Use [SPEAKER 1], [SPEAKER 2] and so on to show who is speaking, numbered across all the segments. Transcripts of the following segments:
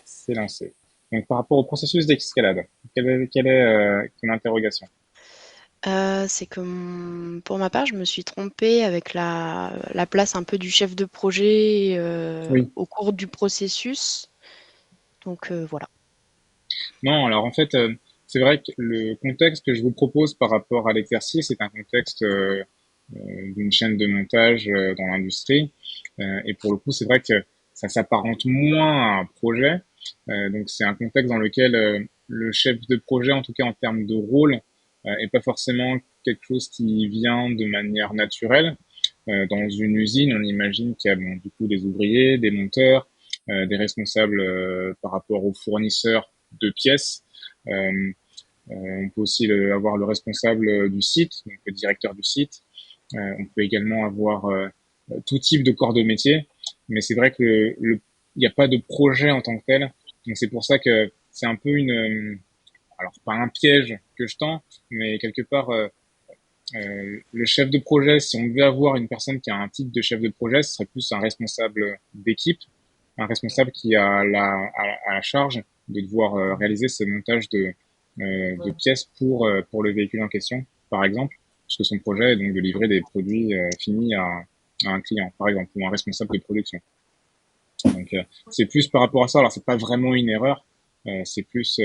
[SPEAKER 1] C'est lancé. Donc, par rapport au processus d'escalade, quelle est ton interrogation?
[SPEAKER 2] C'est que pour ma part, je me suis trompée avec la place un peu du chef de projet
[SPEAKER 1] Oui.
[SPEAKER 2] au cours du processus. Donc voilà.
[SPEAKER 1] Non, alors en fait, c'est vrai que le contexte que je vous propose par rapport à l'exercice est un contexte d'une chaîne de montage dans l'industrie. Et pour le coup, c'est vrai que ça s'apparente moins à un projet. Donc c'est un contexte dans lequel le chef de projet, en tout cas en termes de rôle, est pas forcément quelque chose qui vient de manière naturelle. Dans une usine, on imagine qu'il y a bon, du coup des ouvriers, des monteurs, des responsables par rapport aux fournisseurs de pièces. Euh, on peut aussi avoir le responsable du site, donc le directeur du site. On peut également avoir tout type de corps de métier, mais c'est vrai que il n'y a pas de projet en tant que tel. Donc c'est pour ça que c'est un peu alors pas un piège que je tends, mais quelque part le chef de projet, si on devait avoir une personne qui a un titre de chef de projet, ce serait plus un responsable d'équipe, un responsable qui a à la charge de devoir réaliser ce montage de pièces pour le véhicule en question, par exemple, puisque son projet est donc de livrer des produits finis à un client, par exemple, ou un responsable de production. Donc c'est plus par rapport à ça. Alors c'est pas vraiment une erreur, c'est plus,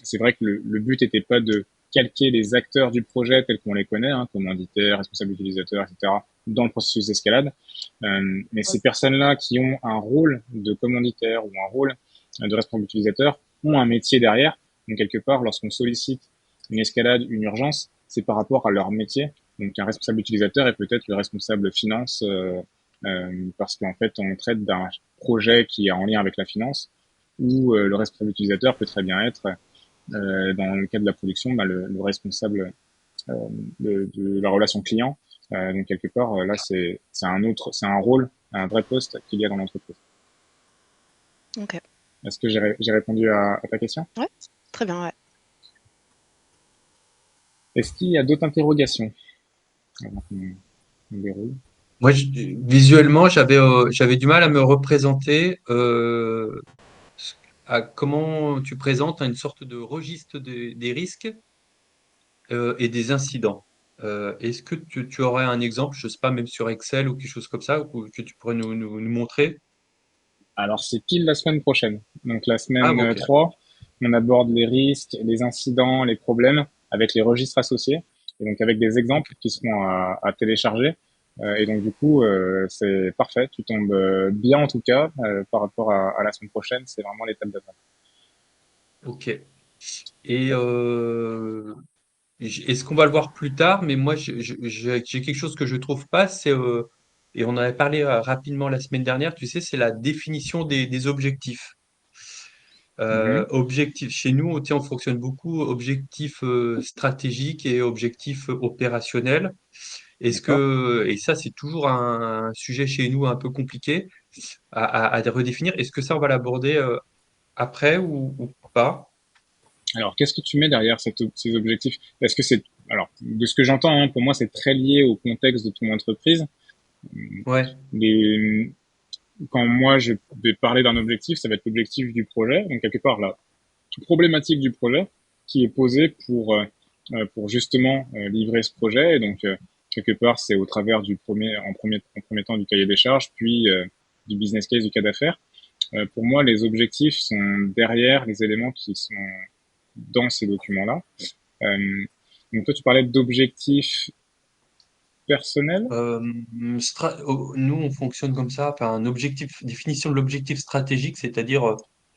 [SPEAKER 1] c'est vrai que le but n'était pas de calquer les acteurs du projet tels qu'on les connaît, hein, commanditaires, responsables utilisateurs, etc., dans le processus d'escalade. Mais ces personnes-là qui ont un rôle de commanditaire ou un rôle de responsable utilisateur ont un métier derrière. Donc quelque part, lorsqu'on sollicite une escalade, une urgence, c'est par rapport à leur métier. Donc un responsable utilisateur est peut-être le responsable finance parce qu'en fait, on traite d'un projet qui est en lien avec la finance, où le responsable utilisateur peut très bien être, dans le cas de la production, bah, le responsable euh, de la relation client. Donc quelque part, là, c'est un rôle, un vrai poste qu'il y a dans l'entreprise.
[SPEAKER 2] Ok.
[SPEAKER 1] Est-ce que j'ai répondu à ta question?
[SPEAKER 2] Ouais, très bien, ouais.
[SPEAKER 1] Est-ce qu'il y a d'autres interrogations avant qu'on déroule?
[SPEAKER 3] Moi, visuellement, j'avais du mal à me représenter ce- comment tu présentes une sorte de registre des risques et des incidents. Est-ce que tu aurais un exemple, je sais pas, même sur Excel ou quelque chose comme ça, ou que tu pourrais nous montrer?
[SPEAKER 1] Alors, c'est pile la semaine prochaine. Donc, la
[SPEAKER 3] Ah,
[SPEAKER 1] semaine
[SPEAKER 3] ok.
[SPEAKER 1] 3, on aborde les risques, les incidents, les problèmes avec les registres associés et donc avec des
[SPEAKER 3] Ok.
[SPEAKER 1] exemples qui seront à télécharger. Et donc, du coup, c'est parfait. Tu tombes bien, en tout cas, par rapport à la semaine prochaine. C'est vraiment l'étape d'après.
[SPEAKER 3] Ok. Et est-ce qu'on va le voir plus tard? Mais moi, j'ai quelque chose que je trouve pas, et on en avait parlé rapidement la semaine dernière, tu sais, c'est la définition des objectifs.
[SPEAKER 1] Mhm.
[SPEAKER 3] Objectif, chez nous, tu sais, on fonctionne beaucoup objectif stratégique et objectif opérationnel.
[SPEAKER 1] D'accord.
[SPEAKER 3] Et ça, c'est toujours un sujet chez nous un peu compliqué à redéfinir. Est-ce que ça, on va l'aborder après ou pas?
[SPEAKER 1] Alors, qu'est-ce que tu mets derrière ces objectifs? Est-ce que c'est, alors, de ce que j'entends, hein, pour moi, c'est très lié au contexte de ton entreprise.
[SPEAKER 3] Ouais,
[SPEAKER 1] Les, quand moi je vais parler d'un objectif, ça va être l'objectif du projet. Donc quelque part la problématique du projet qui est posée pour justement livrer ce projet. Et donc quelque part c'est au travers en premier temps du cahier des charges, puis du business case du cas d'affaires. Pour moi, les objectifs sont derrière les éléments qui sont dans ces documents-là. Euh, donc toi, tu parlais d'objectifs personnels.
[SPEAKER 3] Euh, nous, on fonctionne comme ça, enfin, un objectif, définition de l'objectif stratégique, c'est-à-dire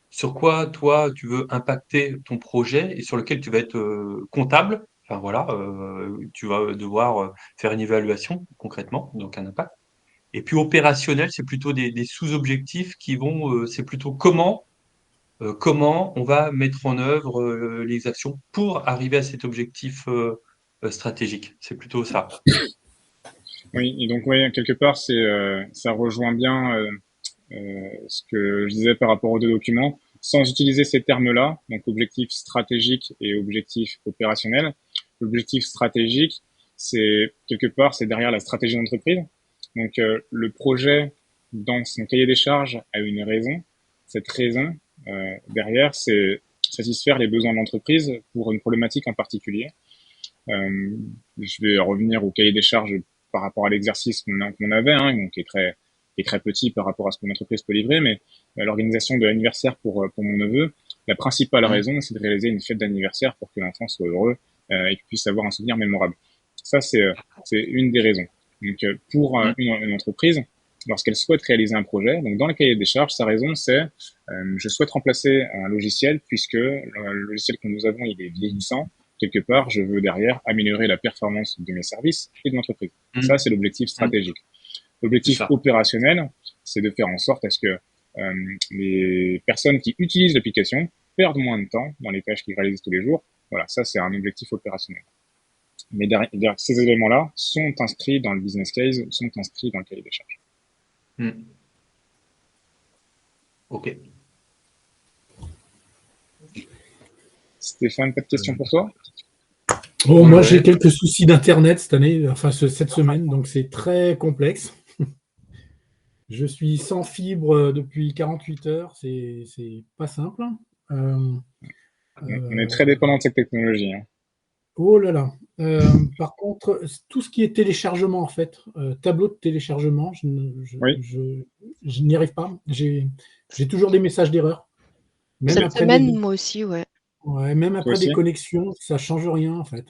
[SPEAKER 3] sur quoi toi tu veux impacter ton projet et sur lequel tu vas être comptable. Enfin voilà, tu vas devoir faire une évaluation concrètement, donc un impact. Et puis opérationnel, c'est plutôt des sous-objectifs qui vont, c'est plutôt comment on va mettre en œuvre les actions pour arriver à cet objectif stratégique. C'est plutôt ça.
[SPEAKER 1] Oui, et donc oui, quelque part, ça rejoint bien ce que je disais par rapport aux deux documents, sans utiliser ces termes-là, donc objectif stratégique et objectif opérationnel. L'objectif stratégique, c'est quelque part, c'est derrière la stratégie d'entreprise. Donc le projet dans son cahier des charges a une raison. Cette raison, derrière, c'est satisfaire les besoins de l'entreprise pour une problématique en particulier. Je vais revenir au cahier des charges par rapport à l'exercice qu'on avait, hein, donc qui est très petit par rapport à ce qu'une entreprise peut livrer, mais l'organisation de l'anniversaire pour mon neveu, la principale
[SPEAKER 3] Mmh.
[SPEAKER 1] raison, c'est de réaliser une fête d'anniversaire pour que l'enfant soit heureux et qu'il puisse avoir un souvenir mémorable. Ça, c'est une des raisons. Donc, pour
[SPEAKER 3] Mmh.
[SPEAKER 1] une entreprise, lorsqu'elle souhaite réaliser un projet, donc dans le cahier des charges, sa raison, c'est je souhaite remplacer un logiciel puisque le logiciel que nous avons, il est vieillissant. Quelque part, je veux derrière améliorer la performance de mes services et de l'entreprise. Ça,
[SPEAKER 3] Mmh.
[SPEAKER 1] c'est l'objectif
[SPEAKER 3] Mmh.
[SPEAKER 1] stratégique.
[SPEAKER 3] C'est
[SPEAKER 1] L'objectif
[SPEAKER 3] ça.
[SPEAKER 1] opérationnel, c'est de faire en sorte à ce que les personnes qui utilisent l'application perdent moins de temps dans les tâches qu'ils réalisent tous les jours. Voilà, ça, c'est un objectif opérationnel. Mais derrière ces éléments-là sont inscrits dans le business case, sont inscrits dans le cahier des charges.
[SPEAKER 3] Mmh. Ok.
[SPEAKER 1] Stéphane, pas de questions pour toi?
[SPEAKER 4] Oh, moi, j'ai
[SPEAKER 3] Ouais.
[SPEAKER 4] quelques soucis d'Internet cette année, enfin cette semaine, donc c'est très complexe. Je suis sans fibre depuis 48 heures, c'est pas simple. Euh,
[SPEAKER 1] On est très
[SPEAKER 4] euh,
[SPEAKER 1] dépendant de cette technologie, hein.
[SPEAKER 4] oh là là. Par contre, tout ce qui est téléchargement, en fait, tableau de téléchargement,
[SPEAKER 1] Oui,
[SPEAKER 4] je n'y arrive pas. J'ai toujours des messages d'erreur. Même
[SPEAKER 2] Cette
[SPEAKER 4] après
[SPEAKER 2] semaine, moi aussi, ouais.
[SPEAKER 4] même
[SPEAKER 1] toi
[SPEAKER 4] après des
[SPEAKER 1] aussi.
[SPEAKER 4] connexions, ça change rien, en fait.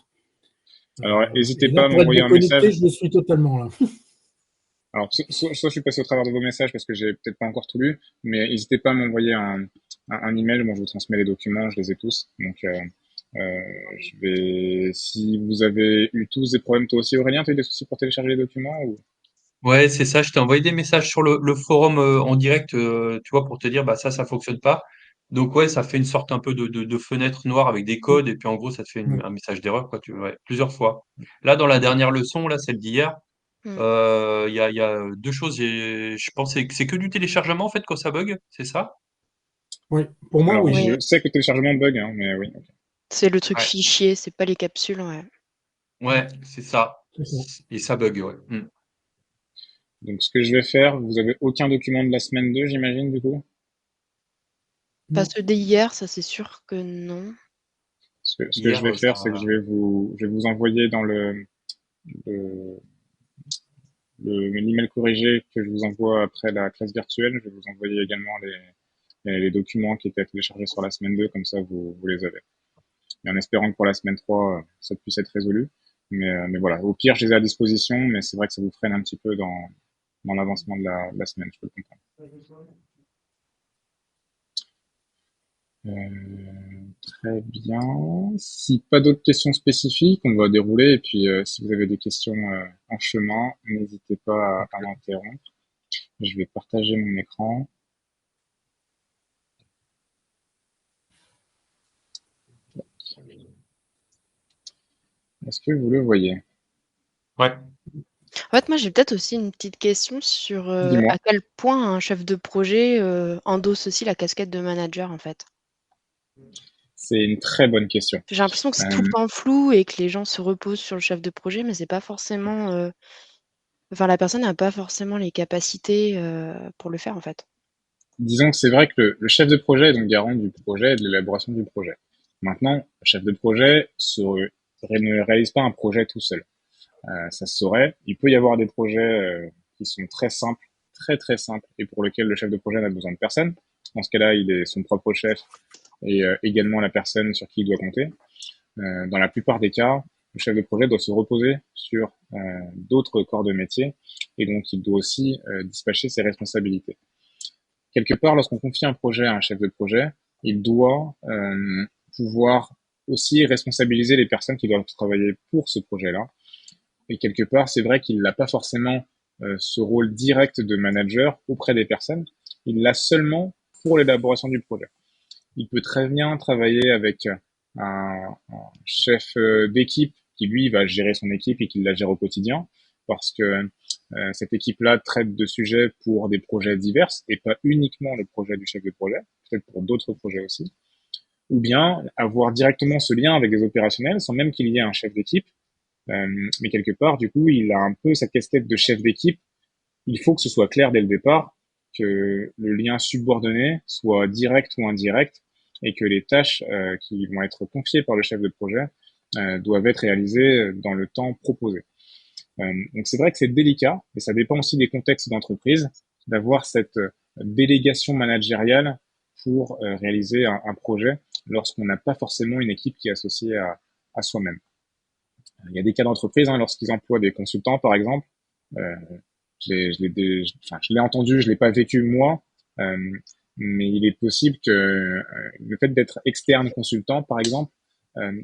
[SPEAKER 1] Alors, n'hésitez
[SPEAKER 4] Et là,
[SPEAKER 1] pas à
[SPEAKER 4] pour être
[SPEAKER 1] m'envoyer un
[SPEAKER 4] déconnecté,
[SPEAKER 1] message.
[SPEAKER 4] je le suis totalement là.
[SPEAKER 1] Alors, soit je suis passé au travers de vos messages parce que j'ai peut-être pas encore tout lu, mais n'hésitez pas à m'envoyer un email. Moi, je vous transmets les documents, je les ai tous. Donc, je vais, si vous avez eu tous des problèmes, toi aussi, Aurélien, tu as eu des soucis pour télécharger les documents ou...
[SPEAKER 3] Ouais, c'est ça. Je t'ai envoyé des messages sur le forum en direct, tu vois, pour te dire, bah ça fonctionne pas. Donc ouais, ça fait une sorte un peu de fenêtre noire avec des codes, et puis en gros, ça te fait
[SPEAKER 4] Ouais.
[SPEAKER 3] un message d'erreur, quoi, ouais, plusieurs fois. Là, dans la
[SPEAKER 1] Ok.
[SPEAKER 3] dernière leçon, là, celle d'hier,
[SPEAKER 2] Mm.
[SPEAKER 3] il y a deux choses. Je pensais que c'est que du téléchargement, en fait, quand ça bug, c'est ça?
[SPEAKER 4] Oui, pour moi,
[SPEAKER 1] Alors,
[SPEAKER 4] oui.
[SPEAKER 2] Oui,
[SPEAKER 1] je sais que le téléchargement bug, hein, mais oui. Ok.
[SPEAKER 2] c'est le truc
[SPEAKER 3] Ouais.
[SPEAKER 2] fichier, c'est pas les capsules, ouais.
[SPEAKER 3] Ouais, c'est ça.
[SPEAKER 4] C'est ça.
[SPEAKER 3] Et ça bug, ouais. Mm.
[SPEAKER 1] Donc, ce que je vais faire, vous avez aucun document de la semaine 2, j'imagine, du coup?
[SPEAKER 2] Pas
[SPEAKER 4] Non.
[SPEAKER 2] ceux d'hier, ça c'est sûr que non.
[SPEAKER 1] Ce que je
[SPEAKER 3] Hier,
[SPEAKER 1] vais faire, c'est que
[SPEAKER 3] ça.
[SPEAKER 1] je vais vous envoyer dans le, l'email corrigé que je vous envoie après la classe virtuelle. Je vais vous envoyer également les documents qui étaient téléchargés sur la semaine 2, comme ça vous les avez. Et en espérant que pour la semaine 3, ça puisse être résolu. Mais voilà, au pire, je les ai à disposition, mais c'est vrai que ça vous freine un petit peu dans l'avancement de la semaine, je peux le comprendre. Très bien. Si pas d'autres questions spécifiques, on va dérouler. Et puis, si vous avez des questions en chemin, n'hésitez pas à m'interrompre. Je vais partager mon écran. Est-ce que vous le voyez?
[SPEAKER 3] Ouais.
[SPEAKER 2] En fait, moi, j'ai peut-être aussi une petite question sur
[SPEAKER 1] Dis-moi.
[SPEAKER 2] à quel point un chef de projet endosse aussi la casquette de manager, en fait.
[SPEAKER 1] C'est une très bonne question.
[SPEAKER 2] J'ai l'impression que c'est tout le
[SPEAKER 1] Euh,
[SPEAKER 2] temps flou et que les gens se reposent sur le chef de projet, mais c'est pas forcément. Enfin, la personne n'a pas forcément les capacités pour le faire, en fait.
[SPEAKER 1] Disons que c'est vrai que le chef de projet est donc garant du projet et de l'élaboration du projet. Maintenant, le chef de projet ne réalise pas un projet tout seul. Ça se saurait. Il peut y avoir des projets qui sont très simples, très très simples, et pour lesquels le chef de projet n'a besoin de personne. Dans ce cas-là, il est son propre chef et également la personne sur qui il doit compter. Dans la plupart des cas, le chef de projet doit se reposer sur d'autres corps de métier et donc il doit aussi dispatcher ses responsabilités. Quelque part, lorsqu'on confie un projet à un chef de projet, il doit pouvoir aussi responsabiliser les personnes qui doivent travailler pour ce projet-là. Et quelque part, c'est vrai qu'il n'a pas forcément ce rôle direct de manager auprès des personnes. Il l'a seulement pour l'élaboration du projet. Il peut très bien travailler avec un chef d'équipe qui, lui, va gérer son équipe et qui la gère au quotidien, parce que cette équipe-là traite de sujets pour des projets divers et pas uniquement le projet du chef de projet, peut-être pour d'autres projets aussi. Ou bien avoir directement ce lien avec des opérationnels sans même qu'il y ait un chef d'équipe. Mais quelque part, du coup, il a un peu sa casquette de chef d'équipe. Il faut que ce soit clair dès le départ que le lien subordonné soit direct ou indirect et que les tâches qui vont être confiées par le chef de projet doivent être réalisées dans le temps proposé. Donc c'est vrai que c'est délicat, et ça dépend aussi des contextes d'entreprise, d'avoir cette délégation managériale pour réaliser un projet lorsqu'on n'a pas forcément une équipe qui est associée à soi-même. Il y a des cas d'entreprise, hein, lorsqu'ils emploient des consultants, par exemple. Euh, je l'ai entendu, je l'ai pas vécu moi, euh, mais il est possible que le fait d'être externe consultant, par exemple,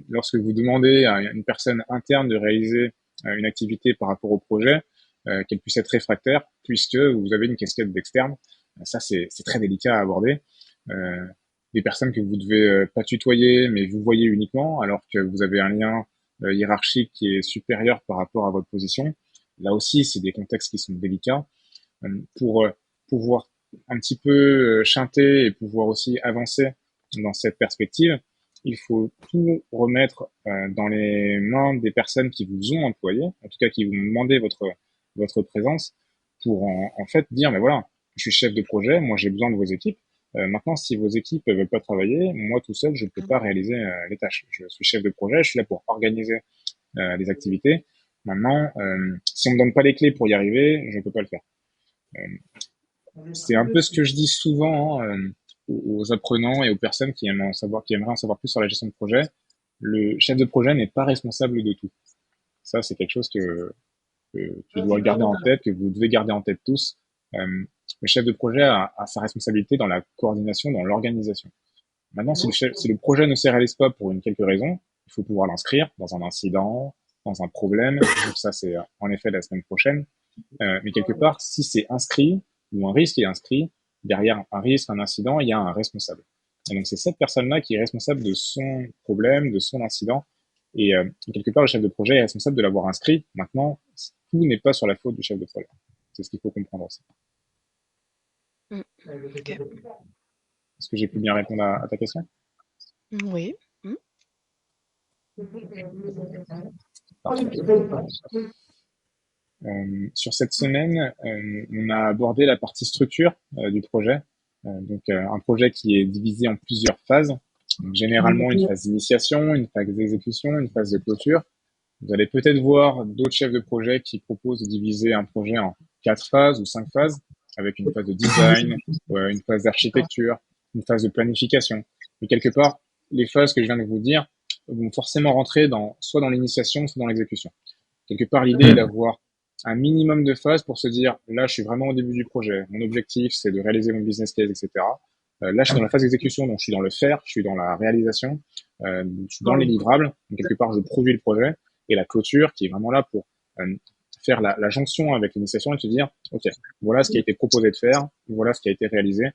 [SPEAKER 1] lorsque vous demandez à une personne interne de réaliser une activité par rapport au projet, qu'elle puisse être réfractaire, puisque vous avez une casquette d'externe. Ça, c'est très délicat à aborder. Euh, des personnes que vous devez pas tutoyer, mais vous voyez uniquement, alors que vous avez un lien hiérarchique qui est supérieur par rapport à votre position. Là aussi, c'est des contextes qui sont délicats. Pour pouvoir un petit peu chanter et pouvoir aussi avancer dans cette perspective, il faut tout remettre dans les mains des personnes qui vous ont employé, en tout cas qui vous ont demandé votre présence, pour en fait dire, mais voilà, je suis chef de projet, moi j'ai besoin de vos équipes. Maintenant, si vos équipes ne veulent pas travailler, moi tout seul, je ne peux pas réaliser les tâches. Je suis chef de projet, je suis là pour organiser les activités. Maintenant, si on me donne pas les clés pour y arriver, je ne peux pas le faire. C'est un peu ce que je dis souvent, hein, aux apprenants et aux personnes qui aimeraient en savoir plus sur la gestion de projet. Le chef de projet n'est pas responsable de tout. Ça, c'est quelque chose que tu dois garder en tête, que vous devez garder en tête tous. Le chef de projet a sa responsabilité dans la coordination, dans l'organisation. Maintenant, si le projet ne se réalise pas pour une quelque raison, il faut pouvoir l'inscrire dans un incident, dans un problème. Donc ça, c'est en effet la semaine prochaine. Mais quelque part, si c'est inscrit ou un risque est inscrit, derrière un risque, un incident, il y a un responsable. Et donc c'est cette personne-là qui est responsable de son problème, de son incident. Et quelque part, le chef de projet est responsable de l'avoir inscrit. Maintenant, tout n'est pas sur la faute du chef de projet. C'est ce qu'il faut comprendre aussi.
[SPEAKER 2] Ok.
[SPEAKER 1] Est-ce que j'ai pu bien répondre à ta question?
[SPEAKER 2] Oui.
[SPEAKER 1] Sur cette semaine, on a abordé la partie structure du projet. Donc un projet qui est divisé en plusieurs phases. Donc, généralement une phase d'initiation, une phase d'exécution, une phase de clôture. Vous allez peut-être voir d'autres chefs de projet qui proposent de diviser un projet en 4 phases ou 5 phases, avec une phase de design, une phase d'architecture, une phase de planification. Mais quelque part, les phases que je viens de vous dire vont forcément rentrer soit dans l'initiation, soit dans l'exécution. Quelque part, l'idée est d'avoir un minimum de phases pour se dire, là, je suis vraiment au début du projet. Mon objectif, c'est de réaliser mon business case, etc. Là, je suis dans la phase d'exécution, donc je suis dans le faire, je suis dans la réalisation, je suis dans les livrables. Donc, quelque part, je produis le projet. Et la clôture, qui est vraiment là pour faire la jonction avec l'initiation et se dire, OK, voilà ce qui a été proposé de faire, voilà ce qui a été réalisé,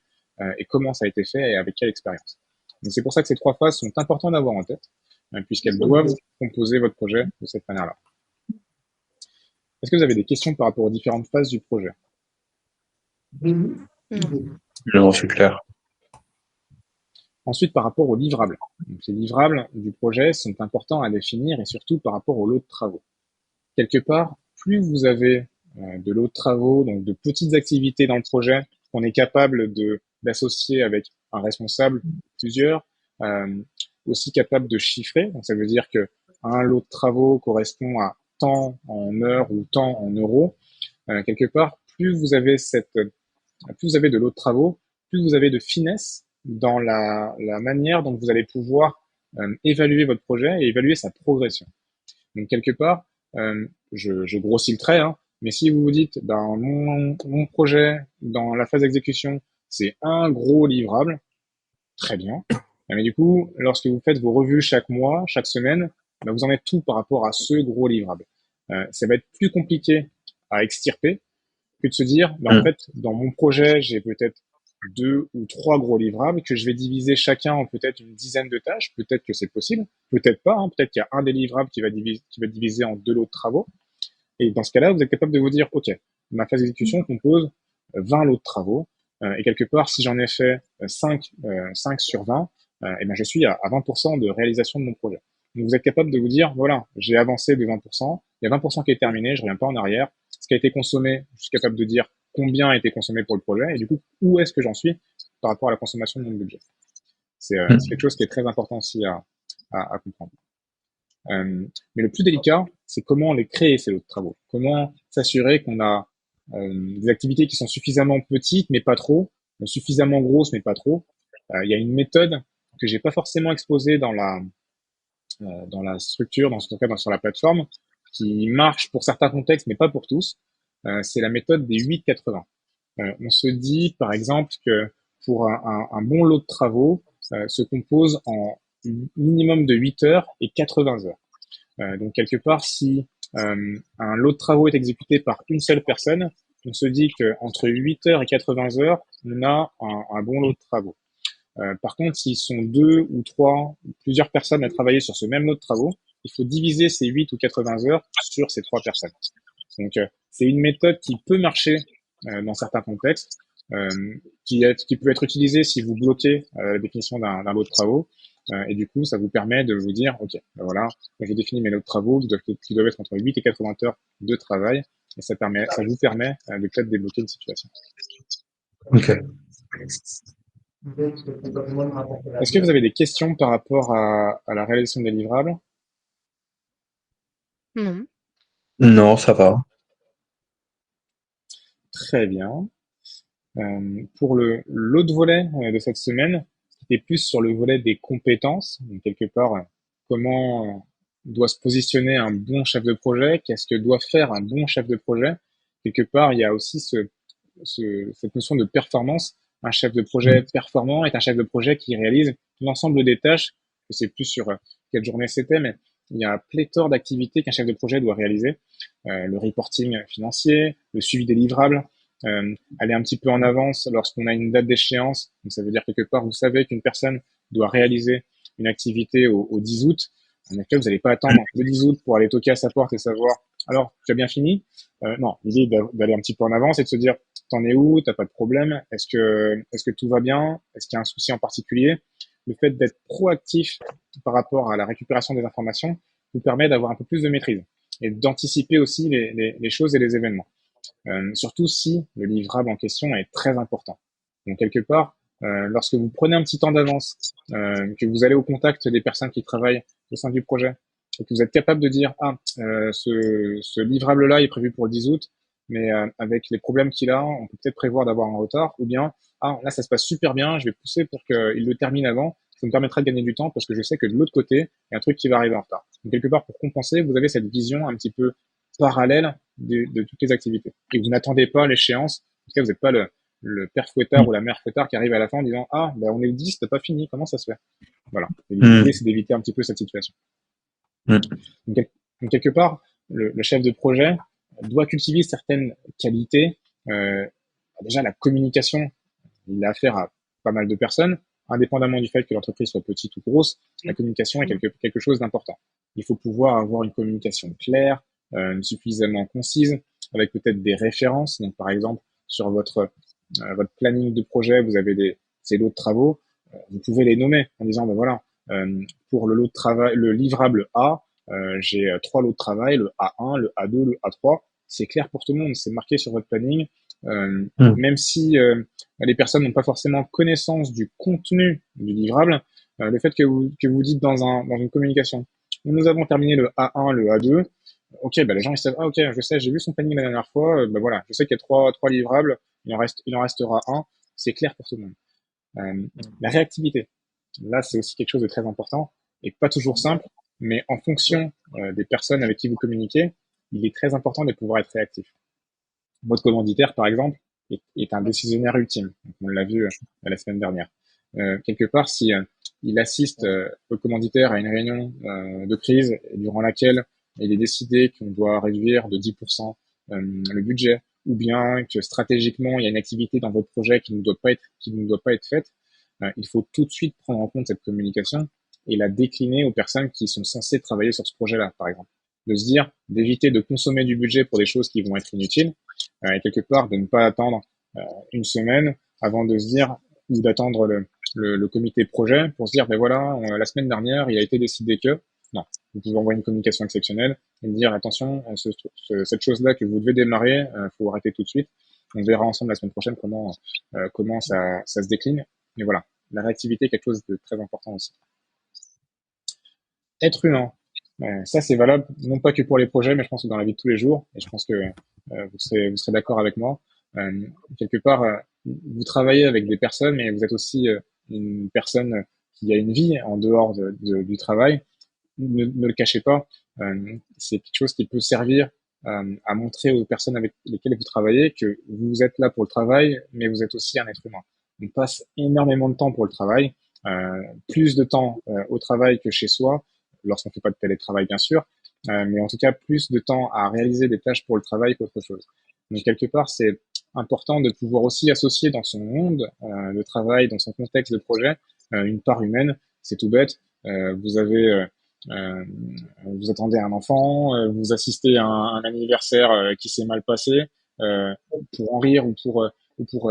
[SPEAKER 1] et comment ça a été fait et avec quelle expérience. Donc, c'est pour ça que ces 3 phases sont importantes d'avoir en tête, puisqu'elles doivent composer votre projet de cette manière-là. Est-ce que vous avez des questions par rapport aux différentes phases du projet?
[SPEAKER 3] Non, c'est clair.
[SPEAKER 1] Ensuite, par rapport aux livrables. Donc, les livrables du projet sont importants à définir et surtout par rapport au lot de travaux. Quelque part, plus vous avez de lot de travaux, donc de petites activités dans le projet qu'on est capable d'associer avec un responsable, plusieurs, aussi capable de chiffrer. Donc ça veut dire que un lot de travaux correspond à tant en heures ou tant en euros. Quelque part, plus vous avez de lot de travaux, plus vous avez de finesse dans la manière dont vous allez pouvoir évaluer votre projet et évaluer sa progression. Donc quelque part, je grossis le trait, hein, mais si vous vous dites, ben mon projet dans la phase d'exécution, c'est un gros livrable, très bien. Mais du coup, lorsque vous faites vos revues chaque mois, chaque semaine, ben vous en êtes tout par rapport à ce gros livrable. Ça va être plus compliqué à extirper que de se dire, ben en fait, dans mon projet, j'ai peut-être 2 ou 3 gros livrables que je vais diviser chacun en peut-être une dizaine de tâches. Peut-être que c'est possible, peut-être pas. Hein, peut-être qu'il y a un des livrables qui va être divisé en 2 lots de travaux. Et dans ce cas-là, vous êtes capable de vous dire, OK, ma phase d'exécution compose 20 lots de travaux. Et quelque part, si j'en ai fait 5 sur 20, et ben je suis à 20% de réalisation de mon projet. Donc vous êtes capable de vous dire, voilà, j'ai avancé de 20%, il y a 20% qui est terminé, je reviens pas en arrière. Ce qui a été consommé, je suis capable de dire combien a été consommé pour le projet et du coup, où est-ce que j'en suis par rapport à la consommation de mon budget. C'est quelque chose qui est très important aussi à comprendre. Mais le plus délicat, c'est comment les créer, ces lots de travaux. Comment s'assurer qu'on a des activités qui sont suffisamment petites, mais pas trop, suffisamment grosses, mais pas trop. Il y a une méthode que j'ai pas forcément exposée dans la structure, en tout cas sur la plateforme, qui marche pour certains contextes, mais pas pour tous. C'est la méthode des 8-80. On se dit, par exemple, que pour un bon lot de travaux se compose en minimum de 8 heures et 80 heures. Donc, quelque part, si un lot de travaux est exécuté par une seule personne, on se dit qu'entre 8 heures et 80 heures, on a un bon lot de travaux. Par contre, s'ils sont 2 ou 3, plusieurs personnes à travailler sur ce même lot de travaux, il faut diviser ces 8 ou 80 heures sur ces 3 personnes. Donc, c'est une méthode qui peut marcher dans certains contextes, qui peut être utilisée si vous bloquez la définition d'un lot de travaux. Et du coup, ça vous permet de vous dire, OK, ben voilà, je définis mes lots de travaux qui doivent être entre 8 et 80 heures de travail. Et ça vous permet de peut-être débloquer une situation.
[SPEAKER 3] Ok.
[SPEAKER 1] Est-ce que vous avez des questions par rapport à la réalisation des livrables?
[SPEAKER 2] Non.
[SPEAKER 3] Non, ça va.
[SPEAKER 1] Très bien. Pour l'autre volet de cette semaine, c'était plus sur le volet des compétences. Donc, quelque part, comment doit se positionner un bon chef de projet? Qu'est-ce que doit faire un bon chef de projet? Quelque part, il y a aussi cette notion de performance. Un chef de projet performant est un chef de projet qui réalise l'ensemble des tâches. Je sais plus sur quelle journée c'était, mais il y a pléthore d'activités qu'un chef de projet doit réaliser. Le reporting financier, le suivi des livrables, aller un petit peu en avance lorsqu'on a une date d'échéance. Donc, ça veut dire quelque part, vous savez qu'une personne doit réaliser une activité au 10 août. En effet, vous n'allez pas attendre le 10 août pour aller toquer à sa porte et savoir, alors, tu as bien fini? Non, l'idée est d'aller un petit peu en avance et de se dire, t'en es où? T'as pas de problème? Est-ce que tout va bien? Est-ce qu'il y a un souci en particulier? Le fait d'être proactif par rapport à la récupération des informations vous permet d'avoir un peu plus de maîtrise et d'anticiper aussi les choses et les événements. Surtout si le livrable en question est très important. Donc quelque part, lorsque vous prenez un petit temps d'avance, que vous allez au contact des personnes qui travaillent au sein du projet, et que vous êtes capable de dire ce livrable-là est prévu pour le 10 août, mais avec les problèmes qu'il a, on peut peut-être prévoir d'avoir un retard, ou bien là ça se passe super bien, je vais pousser pour qu'il le termine avant, ça me permettra de gagner du temps parce que je sais que de l'autre côté, il y a un truc qui va arriver en retard. Donc quelque part, pour compenser, vous avez cette vision un petit peu parallèle de toutes les activités. Et vous n'attendez pas l'échéance. En tout cas, vous n'êtes pas le père fouettard ou la mère fouettard qui arrive à la fin en disant on est le 10, t'as pas fini, comment ça se fait? Voilà. L'idée, c'est d'éviter un petit peu cette situation. Donc, quelque part, le chef de projet doit cultiver certaines qualités. Déjà, la communication, il a affaire à pas mal de personnes, indépendamment du fait que l'entreprise soit petite ou grosse, la communication est quelque chose d'important. Il faut pouvoir avoir une communication claire, suffisamment concise, avec peut-être des références. Donc, par exemple, sur votre planning de projet, vous avez ces lots de travaux, vous pouvez les nommer en disant, voilà, pour le lot de travail, le livrable A, j'ai 3 lots de travail, le A1, le A2, le A3. C'est clair pour tout le monde, c'est marqué sur votre planning. Même si les personnes n'ont pas forcément connaissance du contenu du livrable, le fait que vous dites dans une communication, nous avons terminé le A1, le A2, ok, les gens ils savent, ok, je sais, j'ai vu son planning la dernière fois, voilà, je sais qu'il y a trois livrables, il en restera un, c'est clair pour tout le monde. La réactivité, là c'est aussi quelque chose de très important et pas toujours simple, mais en fonction des personnes avec qui vous communiquez, il est très important de pouvoir être réactif. Votre commanditaire, par exemple, est un décisionnaire ultime. Donc, on l'a vu la semaine dernière. Quelque part, si il assiste au commanditaire à une réunion de crise durant laquelle il est décidé qu'on doit réduire de 10% le budget, ou bien que stratégiquement il y a une activité dans votre projet qui ne doit pas être faite, il faut tout de suite prendre en compte cette communication et la décliner aux personnes qui sont censées travailler sur ce projet-là, par exemple. De se dire, d'éviter de consommer du budget pour des choses qui vont être inutiles, et quelque part de ne pas attendre une semaine avant de se dire, ou d'attendre le comité projet pour se dire, voilà, la semaine dernière, il a été décidé que, non, vous pouvez envoyer une communication exceptionnelle et dire, attention, cette chose-là que vous devez démarrer, faut arrêter tout de suite. On verra ensemble la semaine prochaine comment ça se décline. Mais voilà, la réactivité est quelque chose de très important aussi. Être humain. Ça, c'est valable non pas que pour les projets, mais je pense que dans la vie de tous les jours. Et je pense que vous serez d'accord avec moi. Quelque part, vous travaillez avec des personnes, mais vous êtes aussi une personne qui a une vie en dehors du travail. Ne le cachez pas. C'est quelque chose qui peut servir à montrer aux personnes avec lesquelles vous travaillez que vous êtes là pour le travail, mais vous êtes aussi un être humain. On passe énormément de temps pour le travail, plus de temps au travail que chez soi, lorsqu'on ne fait pas de télétravail bien sûr, mais en tout cas plus de temps à réaliser des tâches pour le travail qu'autre chose. Donc quelque part, c'est important de pouvoir aussi associer dans son monde de travail, dans son contexte de projet, une part humaine. C'est tout bête. Euh, vous attendez un enfant, vous assistez à un anniversaire qui s'est mal passé, euh, pour en rire ou pour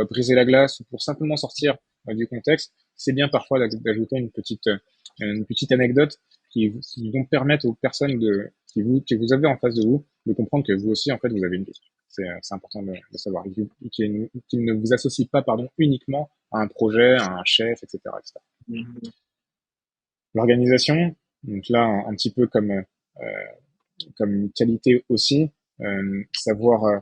[SPEAKER 1] briser la glace ou pour simplement sortir du contexte, c'est bien parfois d'ajouter une petite anecdote qui vont permettre aux personnes que vous avez en face de vous de comprendre que vous aussi, en fait, vous avez une vie. C'est important de savoir. Qu'ils ne vous associent pas, pardon, uniquement à un projet, à un chef, etc., etc. L'organisation, donc là, un petit peu comme qualité aussi, savoir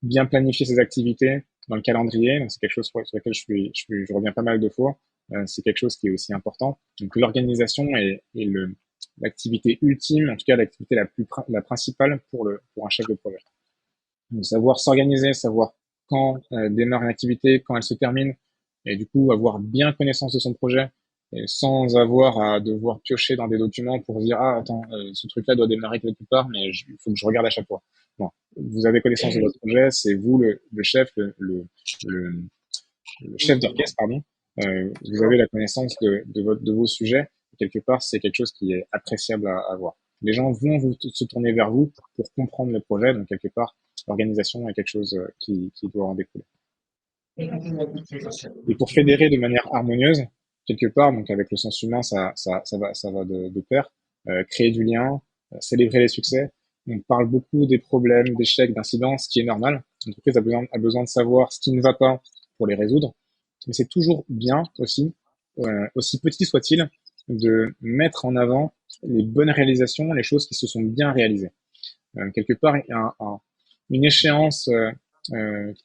[SPEAKER 1] bien planifier ses activités dans le calendrier. Donc c'est quelque chose sur lequel je reviens pas mal de fois. C'est quelque chose qui est aussi important. Donc l'organisation est l'activité ultime, en tout cas l'activité la principale pour un chef de projet. Donc savoir s'organiser, savoir quand démarre une activité, quand elle se termine, et du coup avoir bien connaissance de son projet, et sans avoir à devoir piocher dans des documents pour se dire ah attends ce truc-là doit démarrer quelque part, mais il faut que je regarde à chaque fois. Bon, vous avez connaissance de votre projet, c'est vous le chef, le chef d'orchestre, pardon. Vous avez la connaissance de vos sujets. Quelque part, c'est quelque chose qui est appréciable à avoir. Les gens vont se tourner vers vous pour comprendre le projet, donc quelque part, l'organisation est quelque chose qui doit en découler. Et pour fédérer de manière harmonieuse, quelque part, donc avec le sens humain, ça va de pair, créer du lien, célébrer les succès. On parle beaucoup des problèmes, d'échecs, d'incidents, ce qui est normal. L'entreprise a besoin de savoir ce qui ne va pas pour les résoudre. Mais c'est toujours bien aussi, aussi petit soit-il, de mettre en avant les bonnes réalisations, les choses qui se sont bien réalisées. Quelque part, une échéance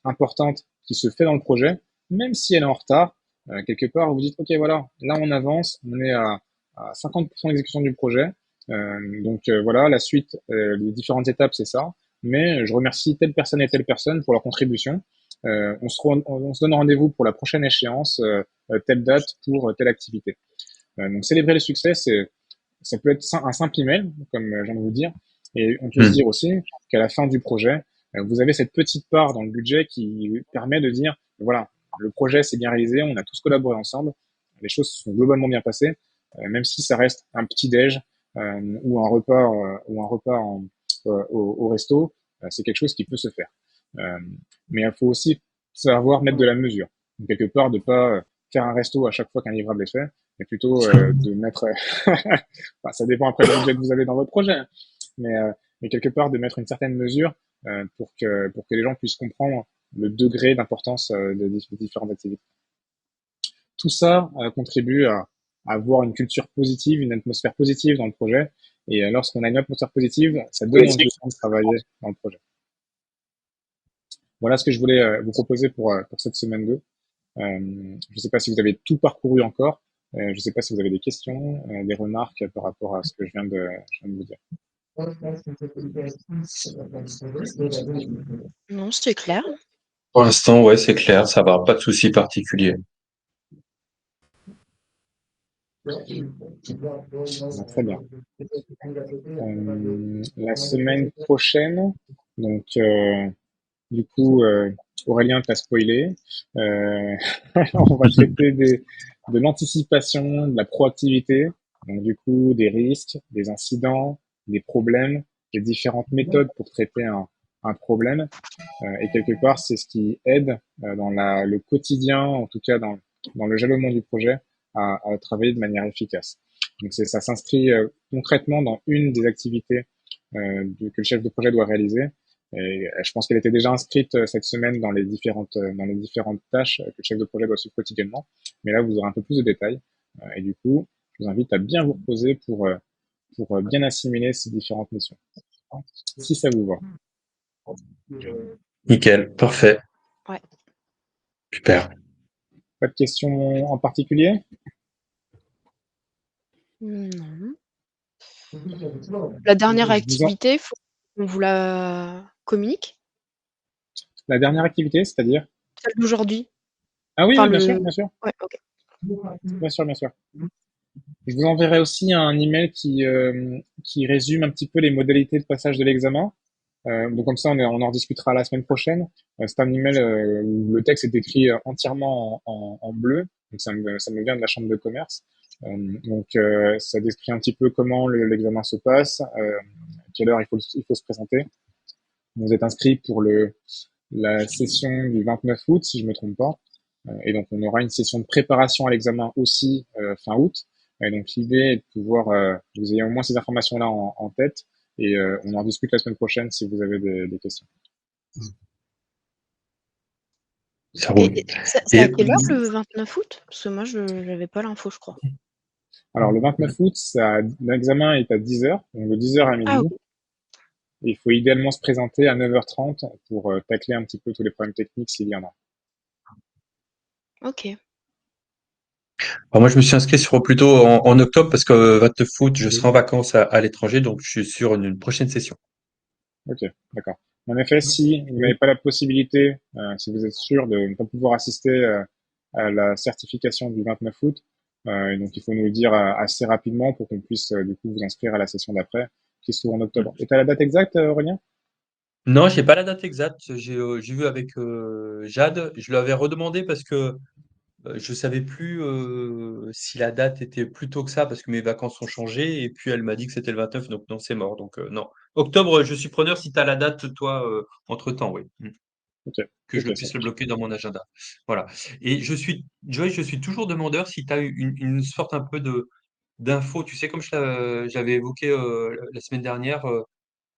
[SPEAKER 1] importante qui se fait dans le projet, même si elle est en retard, quelque part, vous dites, OK, voilà, là, on avance, on est à 50% d'exécution du projet. Donc voilà, la suite, les différentes étapes, c'est ça. Mais je remercie telle personne et telle personne pour leur contribution. On se donne rendez-vous pour la prochaine échéance, telle date pour telle activité. Donc célébrer le succès, ça peut être un simple email, comme je viens de vous dire, et on peut se dire aussi qu'à la fin du projet, vous avez cette petite part dans le budget qui permet de dire, voilà, le projet s'est bien réalisé, on a tous collaboré ensemble, les choses se sont globalement bien passées, même si ça reste un petit déj ou un repas au resto, c'est quelque chose qui peut se faire. Mais il faut aussi savoir mettre de la mesure. Donc, quelque part, de pas faire un resto à chaque fois qu'un livrable est fait, mais plutôt de mettre. Enfin, ça dépend après du budget que vous avez dans votre projet, hein. Mais quelque part de mettre une certaine mesure pour que les gens puissent comprendre le degré d'importance des différentes activités. Tout ça contribue à avoir une culture positive, une atmosphère positive dans le projet. Et lorsqu'on a une atmosphère positive, ça donne envie de travailler dans le projet. Voilà ce que je voulais vous proposer pour cette semaine 2. Je ne sais pas si vous avez tout parcouru encore. Je ne sais pas si vous avez des questions, des remarques par rapport à ce que je viens de vous dire.
[SPEAKER 2] Non, c'est clair.
[SPEAKER 3] Pour l'instant, ouais, c'est clair, ça va, pas de souci particulier.
[SPEAKER 1] Très bien. La semaine prochaine, donc du coup, Aurélien t'a spoilé. On va traiter de l'anticipation, de la proactivité, donc du coup des risques, des incidents, des problèmes, des différentes méthodes pour traiter un problème. Et quelque part, c'est ce qui aide dans le quotidien, en tout cas dans le jalonnement du projet, à travailler de manière efficace. Donc ça s'inscrit concrètement dans une des activités que le chef de projet doit réaliser. Et je pense qu'elle était déjà inscrite cette semaine dans les différentes tâches que le chef de projet doit suivre quotidiennement. Mais là, vous aurez un peu plus de détails. Et du coup, je vous invite à bien vous reposer pour bien assimiler ces différentes missions. Si ça vous va.
[SPEAKER 3] Nickel, parfait.
[SPEAKER 2] Ouais.
[SPEAKER 3] Super.
[SPEAKER 1] Pas de questions en particulier?
[SPEAKER 2] Non. La dernière
[SPEAKER 1] Je vous en-
[SPEAKER 2] activité, faut qu'on vous la communique?
[SPEAKER 1] La dernière activité, c'est-à-dire?
[SPEAKER 2] Celle d'aujourd'hui?
[SPEAKER 1] Ah oui,
[SPEAKER 2] Enfin
[SPEAKER 1] oui, bien sûr,
[SPEAKER 2] le
[SPEAKER 1] bien sûr,
[SPEAKER 2] ouais, OK.
[SPEAKER 1] bien sûr, bien sûr. Je vous enverrai aussi un email qui résume un petit peu les modalités de passage de l'examen. Donc comme ça, on en discutera la semaine prochaine. C'est un email où le texte est écrit entièrement en bleu. Donc ça me vient de la chambre de commerce. Ça décrit un petit peu comment l'examen se passe, à quelle heure il faut se présenter. Vous êtes inscrit pour la session du 29 août, si je me trompe pas. Et donc, on aura une session de préparation à l'examen aussi fin août. Et donc, l'idée est de pouvoir que vous ayez au moins ces informations-là en tête. Et on en discute la semaine prochaine si vous avez des questions.
[SPEAKER 3] Ça roule.
[SPEAKER 2] C'est à quelle heure le 29 août? Parce que moi, je n'avais pas l'info, je crois.
[SPEAKER 1] Alors, le 29 août, l'examen est à 10h, donc de 10h à midi.
[SPEAKER 2] Ah oui.
[SPEAKER 1] Et il faut idéalement se présenter à 9h30 pour tacler un petit peu tous les problèmes techniques s'il y en a.
[SPEAKER 2] OK.
[SPEAKER 3] Alors moi, je me suis inscrit plutôt en octobre parce que 29 août, je serai en vacances à l'étranger, donc je suis sur une prochaine session.
[SPEAKER 1] Ok, d'accord. En effet, si vous n'avez pas la possibilité, si vous êtes sûr de ne pas pouvoir assister à la certification du 29 août, et donc il faut nous le dire assez rapidement pour qu'on puisse du coup vous inscrire à la session d'après, qui se trouve en octobre. Et tu as la date exacte, Aurélien?
[SPEAKER 3] Non, j'ai pas la date exacte. J'ai vu avec Jade. Je lui avais redemandé parce que je savais plus si la date était plus tôt que ça parce que mes vacances ont changé. Et puis elle m'a dit que c'était le 29, donc non, c'est mort. Donc non. Octobre, je suis preneur si tu as la date, toi, entre-temps, oui.
[SPEAKER 1] Ok,
[SPEAKER 3] Que je
[SPEAKER 1] ok, ça
[SPEAKER 3] puisse le
[SPEAKER 1] marche.
[SPEAKER 3] bloquer dans mon agenda. Voilà. Et Joyce, je suis toujours demandeur si tu as eu une sorte un peu d'infos. Tu sais, comme j'avais évoqué la semaine dernière.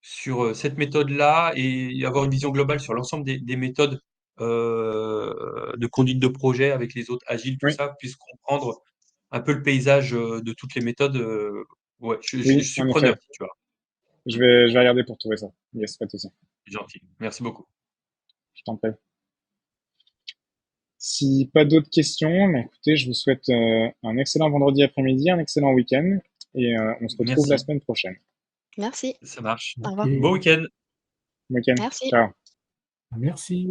[SPEAKER 3] Sur cette méthode-là et avoir une vision globale sur l'ensemble des méthodes de conduite de projet avec les autres agiles, tout
[SPEAKER 1] Oui,
[SPEAKER 3] ça, puisse comprendre un peu le paysage de toutes les méthodes. Ouais, je
[SPEAKER 1] oui,
[SPEAKER 3] suis
[SPEAKER 1] en
[SPEAKER 3] preneur,
[SPEAKER 1] effet.
[SPEAKER 3] tu vois.
[SPEAKER 1] Je vais regarder pour trouver ça. Yes, pas de souci.
[SPEAKER 3] C'est gentil. Merci beaucoup.
[SPEAKER 1] Je t'en prie. Si pas d'autres questions, bah, écoutez, je vous souhaite un excellent vendredi après-midi, un excellent week-end, et on se retrouve la
[SPEAKER 3] Merci.
[SPEAKER 1] semaine prochaine.
[SPEAKER 2] Merci.
[SPEAKER 3] Ça marche.
[SPEAKER 2] Au revoir.
[SPEAKER 3] Bon week-end.
[SPEAKER 1] Bon week-end.
[SPEAKER 2] Merci.
[SPEAKER 1] Ciao.
[SPEAKER 4] Merci.